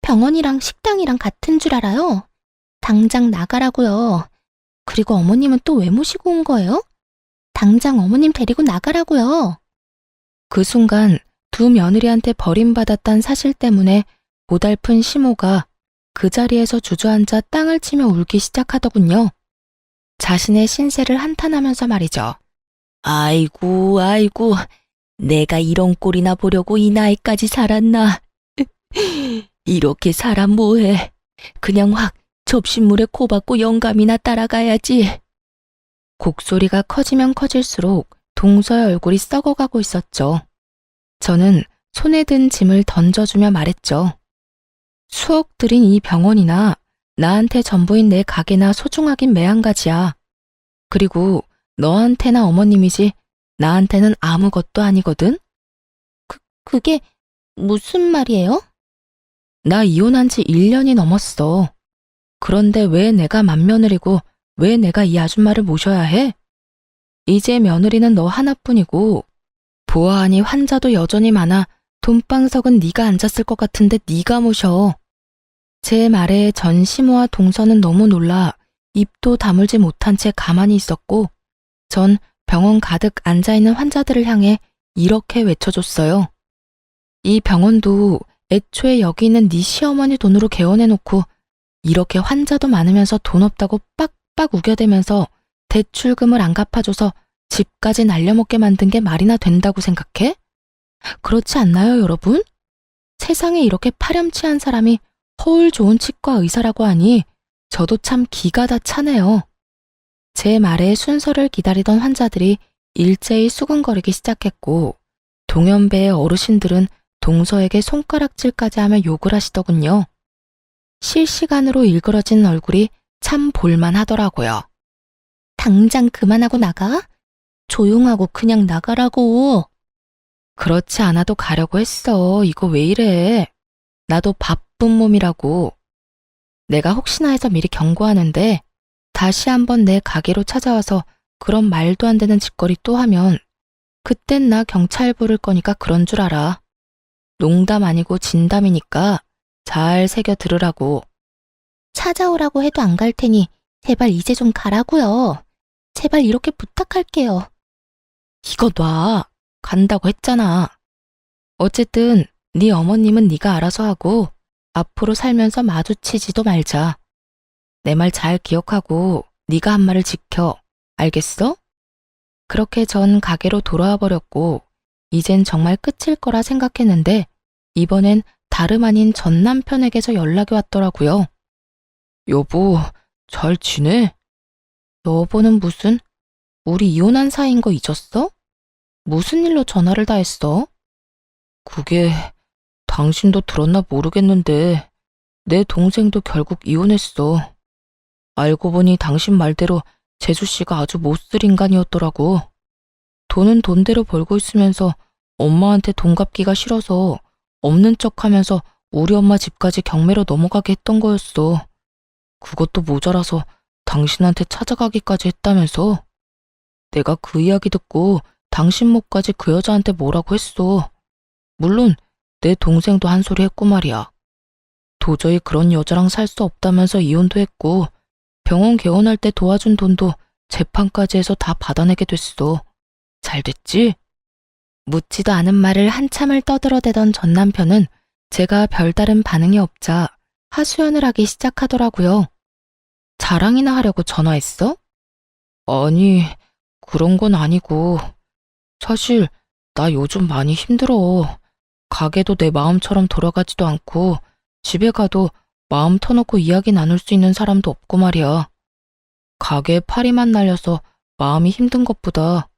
병원이랑 식당이랑 같은 줄 알아요. 당장 나가라고요. 그리고 어머님은 또 왜 모시고 온 거예요? 당장 어머님 데리고 나가라고요. 그 순간 두 며느리한테 버림받았단 사실 때문에 고달픈 시모가 그 자리에서 주저앉아 땅을 치며 울기 시작하더군요. 자신의 신세를 한탄하면서 말이죠. 아이고, 아이고, 내가 이런 꼴이나 보려고 이 나이까지 살았나. 이렇게 살아 뭐해. 그냥 확 접신물에 코 박고 영감이나 따라가야지. 곡소리가 커지면 커질수록 동서의 얼굴이 썩어가고 있었죠. 저는 손에 든 짐을 던져주며 말했죠. 수억 들인 이 병원이나 나한테 전부인 내 가게나 소중하긴 매한가지야. 그리고 너한테나 어머님이지 나한테는 아무것도 아니거든? 그게 무슨 말이에요? 나 이혼한 지 1년이 넘었어. 그런데 왜 내가 맏며느리고 왜 내가 이 아줌마를 모셔야 해? 이제 며느리는 너 하나뿐이고 보아하니 환자도 여전히 많아 돈방석은 네가 앉았을 것 같은데 네가 모셔. 제 말에 전 시모와 동서는 너무 놀라 입도 다물지 못한 채 가만히 있었고 전 병원 가득 앉아있는 환자들을 향해 이렇게 외쳐줬어요. 이 병원도 애초에 여기 있는 네 시어머니 돈으로 개원해놓고 이렇게 환자도 많으면서 돈 없다고 빡빡 우겨대면서 대출금을 안 갚아줘서 집까지 날려먹게 만든 게 말이나 된다고 생각해? 그렇지 않나요, 여러분? 세상에 이렇게 파렴치한 사람이 허울 좋은 치과 의사라고 하니 저도 참 기가 다 차네요. 제 말에 순서를 기다리던 환자들이 일제히 수근거리기 시작했고 동연배의 어르신들은 동서에게 손가락질까지 하며 욕을 하시더군요. 실시간으로 일그러진 얼굴이 참 볼만하더라고요. 당장 그만하고 나가? 조용하고 그냥 나가라고. 그렇지 않아도 가려고 했어. 이거 왜 이래? 나도 바쁜 몸이라고. 내가 혹시나 해서 미리 경고하는데 다시 한번 내 가게로 찾아와서 그런 말도 안 되는 짓거리 또 하면 그땐 나 경찰 부를 거니까 그런 줄 알아. 농담 아니고 진담이니까 잘 새겨 들으라고. 찾아오라고 해도 안 갈 테니 제발 이제 좀 가라고요. 제발 이렇게 부탁할게요. 이거 놔. 간다고 했잖아. 어쨌든 네 어머님은 네가 알아서 하고 앞으로 살면서 마주치지도 말자. 내 말 잘 기억하고 네가 한 말을 지켜. 알겠어? 그렇게 전 가게로 돌아와 버렸고 이젠 정말 끝일 거라 생각했는데 이번엔 다름 아닌 전 남편에게서 연락이 왔더라고요. 여보, 잘 지내? 여보는 무슨? 우리 이혼한 사이인 거 잊었어? 무슨 일로 전화를 다 했어? 그게 당신도 들었나 모르겠는데 내 동생도 결국 이혼했어. 알고 보니 당신 말대로 재수씨가 아주 못쓸 인간이었더라고. 돈은 돈대로 벌고 있으면서 엄마한테 돈 갚기가 싫어서 없는 척하면서 우리 엄마 집까지 경매로 넘어가게 했던 거였어. 그것도 모자라서 당신한테 찾아가기까지 했다면서. 내가 그 이야기 듣고 당신 몫까지 그 여자한테 뭐라고 했어. 물론 내 동생도 한 소리 했고 말이야. 도저히 그런 여자랑 살 수 없다면서 이혼도 했고 병원 개원할 때 도와준 돈도 재판까지 해서 다 받아내게 됐어. 잘 됐지? 묻지도 않은 말을 한참을 떠들어대던 전 남편은 제가 별다른 반응이 없자 하소연을 하기 시작하더라고요. 자랑이나 하려고 전화했어? 아니, 그런 건 아니고. 사실 나 요즘 많이 힘들어. 가게도 내 마음처럼 돌아가지도 않고 집에 가도 마음 터놓고 이야기 나눌 수 있는 사람도 없고 말이야. 가게에 파리만 날려서 마음이 힘든 것보다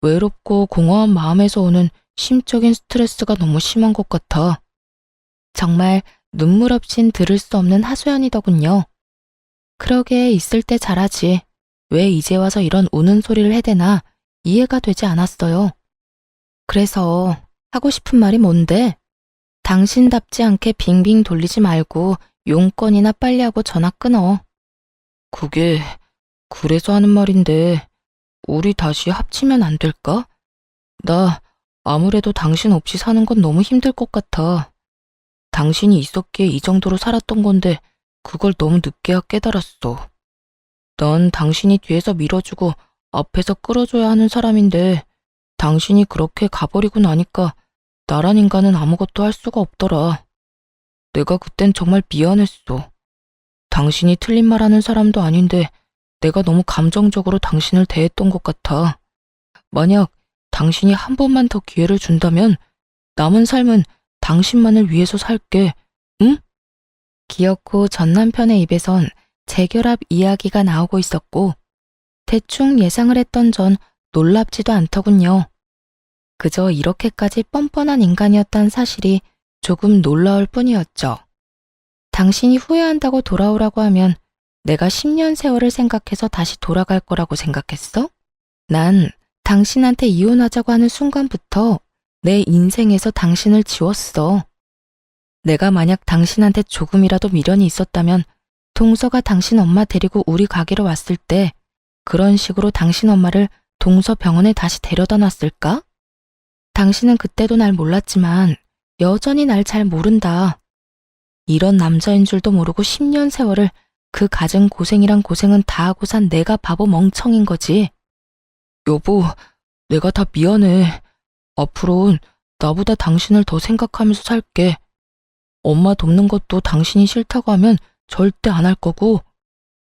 외롭고 공허한 마음에서 오는 심적인 스트레스가 너무 심한 것 같아. 정말 눈물 없인 들을 수 없는 하소연이더군요. 그러게 있을 때 잘하지. 왜 이제 와서 이런 우는 소리를 해대나 이해가 되지 않았어요. 그래서 하고 싶은 말이 뭔데? 당신답지 않게 빙빙 돌리지 말고 용건이나 빨리 하고 전화 끊어. 그게 그래서 하는 말인데 우리 다시 합치면 안 될까? 나 아무래도 당신 없이 사는 건 너무 힘들 것 같아. 당신이 있었기에 이 정도로 살았던 건데 그걸 너무 늦게야 깨달았어. 난 당신이 뒤에서 밀어주고 앞에서 끌어줘야 하는 사람인데 당신이 그렇게 가버리고 나니까 나란 인간은 아무것도 할 수가 없더라. 내가 그땐 정말 미안했어. 당신이 틀린 말 하는 사람도 아닌데 내가 너무 감정적으로 당신을 대했던 것 같아. 만약 당신이 한 번만 더 기회를 준다면 남은 삶은 당신만을 위해서 살게, 응? 기어코 전 남편의 입에선 재결합 이야기가 나오고 있었고 대충 예상을 했던 전 놀랍지도 않더군요. 그저 이렇게까지 뻔뻔한 인간이었단 사실이 조금 놀라울 뿐이었죠. 당신이 후회한다고 돌아오라고 하면 내가 10년 세월을 생각해서 다시 돌아갈 거라고 생각했어? 난 당신한테 이혼하자고 하는 순간부터 내 인생에서 당신을 지웠어. 내가 만약 당신한테 조금이라도 미련이 있었다면 동서가 당신 엄마 데리고 우리 가게로 왔을 때 그런 식으로 당신 엄마를 동서 병원에 다시 데려다 놨을까? 당신은 그때도 날 몰랐지만 여전히 날 잘 모른다. 이런 남자인 줄도 모르고 10년 세월을 그 갖은 고생이란 고생은 다 하고 산 내가 바보 멍청인 거지. 여보, 내가 다 미안해. 앞으로는 나보다 당신을 더 생각하면서 살게. 엄마 돕는 것도 당신이 싫다고 하면 절대 안 할 거고,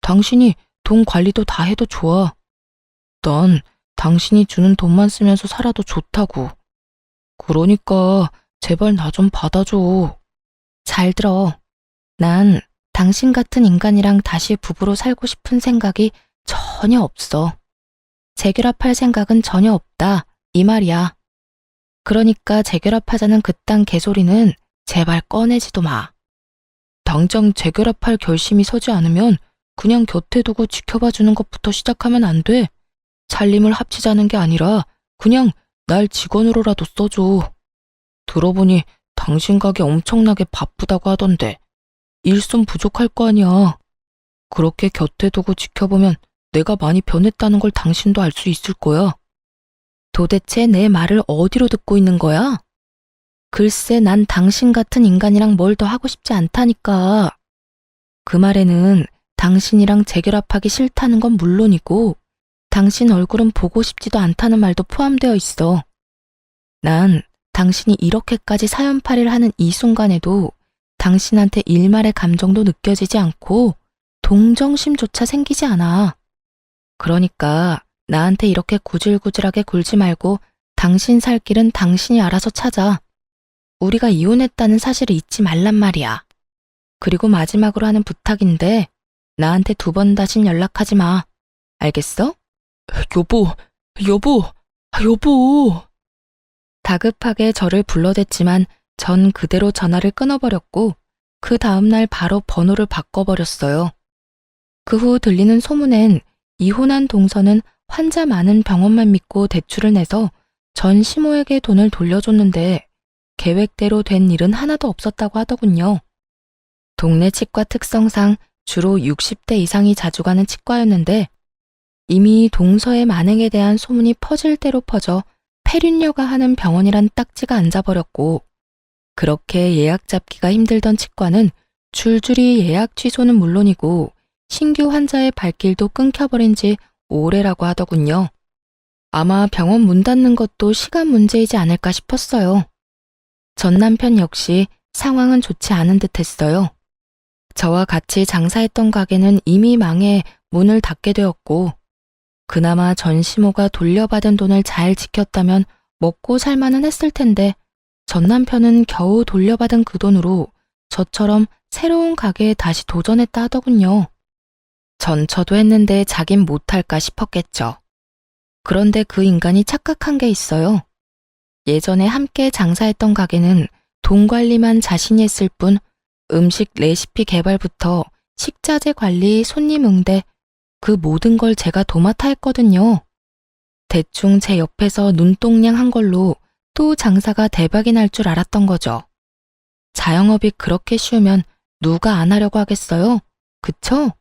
당신이 돈 관리도 다 해도 좋아. 난 당신이 주는 돈만 쓰면서 살아도 좋다고. 그러니까 제발 나 좀 받아줘. 잘 들어. 난 당신 같은 인간이랑 다시 부부로 살고 싶은 생각이 전혀 없어. 재결합할 생각은 전혀 없다. 이 말이야. 그러니까 재결합하자는 그딴 개소리는 제발 꺼내지도 마. 당장 재결합할 결심이 서지 않으면 그냥 곁에 두고 지켜봐 주는 것부터 시작하면 안 돼. 살림을 합치자는 게 아니라 그냥 날 직원으로라도 써줘. 들어보니 당신 가게 엄청나게 바쁘다고 하던데 일손 부족할 거 아니야. 그렇게 곁에 두고 지켜보면 내가 많이 변했다는 걸 당신도 알 수 있을 거야. 도대체 내 말을 어디로 듣고 있는 거야? 글쎄, 난 당신 같은 인간이랑 뭘 더 하고 싶지 않다니까. 그 말에는 당신이랑 재결합하기 싫다는 건 물론이고 당신 얼굴은 보고 싶지도 않다는 말도 포함되어 있어. 난 당신이 이렇게까지 사연팔이를 하는 이 순간에도 당신한테 일말의 감정도 느껴지지 않고 동정심조차 생기지 않아. 그러니까 나한테 이렇게 구질구질하게 굴지 말고 당신 살 길은 당신이 알아서 찾아. 우리가 이혼했다는 사실을 잊지 말란 말이야. 그리고 마지막으로 하는 부탁인데 나한테 2번 다신 연락하지 마. 알겠어? 여보. 다급하게 저를 불러댔지만 전 그대로 전화를 끊어버렸고 그 다음날 바로 번호를 바꿔버렸어요. 그 후 들리는 소문엔 이혼한 동서는 환자 많은 병원만 믿고 대출을 내서 전 시모에게 돈을 돌려줬는데 계획대로 된 일은 하나도 없었다고 하더군요. 동네 치과 특성상 주로 60대 이상이 자주 가는 치과였는데 이미 동서의 만행에 대한 소문이 퍼질 대로 퍼져 폐륜녀가 하는 병원이란 딱지가 앉아버렸고 그렇게 예약 잡기가 힘들던 치과는 줄줄이 예약 취소는 물론이고 신규 환자의 발길도 끊겨버린 지 오래라고 하더군요. 아마 병원 문 닫는 것도 시간 문제이지 않을까 싶었어요. 전 남편 역시 상황은 좋지 않은 듯 했어요. 저와 같이 장사했던 가게는 이미 망해 문을 닫게 되었고 그나마 전 시모가 돌려받은 돈을 잘 지켰다면 먹고 살만은 했을 텐데 전 남편은 겨우 돌려받은 그 돈으로 저처럼 새로운 가게에 다시 도전했다 하더군요. 전처도 했는데 자긴 못할까 싶었겠죠. 그런데 그 인간이 착각한 게 있어요. 예전에 함께 장사했던 가게는 돈 관리만 자신이 했을 뿐 음식 레시피 개발부터 식자재 관리, 손님 응대, 그 모든 걸 제가 도맡아 했거든요. 대충 제 옆에서 눈동냥 한 걸로 또 장사가 대박이 날 줄 알았던 거죠. 자영업이 그렇게 쉬우면 누가 안 하려고 하겠어요? 그쵸?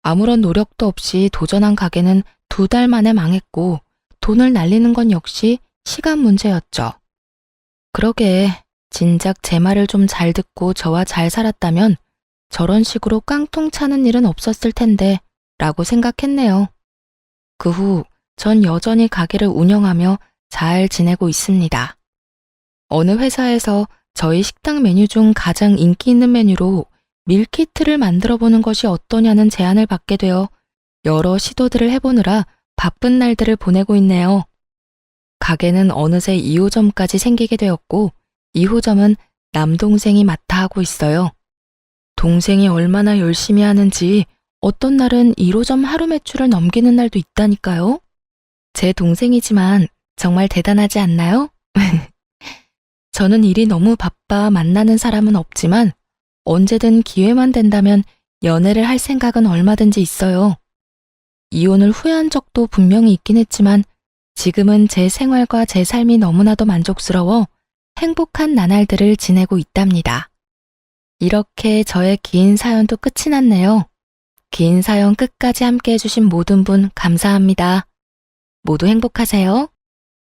아무런 노력도 없이 도전한 가게는 2달 만에 망했고 돈을 날리는 건 역시 시간 문제였죠. 그러게 진작 제 말을 좀 잘 듣고 저와 잘 살았다면 저런 식으로 깡통 차는 일은 없었을 텐데 라고 생각했네요. 그 후 전 여전히 가게를 운영하며 잘 지내고 있습니다. 어느 회사에서 저희 식당 메뉴 중 가장 인기 있는 메뉴로 밀키트를 만들어 보는 것이 어떠냐는 제안을 받게 되어 여러 시도들을 해보느라 바쁜 날들을 보내고 있네요. 가게는 어느새 2호점까지 생기게 되었고 2호점은 남동생이 맡아 하고 있어요. 동생이 얼마나 열심히 하는지 어떤 날은 1호점 하루 매출을 넘기는 날도 있다니까요. 제 동생이지만 정말 대단하지 않나요? 저는 일이 너무 바빠 만나는 사람은 없지만 언제든 기회만 된다면 연애를 할 생각은 얼마든지 있어요. 이혼을 후회한 적도 분명히 있긴 했지만 지금은 제 생활과 제 삶이 너무나도 만족스러워 행복한 나날들을 지내고 있답니다. 이렇게 저의 긴 사연도 끝이 났네요. 긴 사연 끝까지 함께 해주신 모든 분 감사합니다. 모두 행복하세요.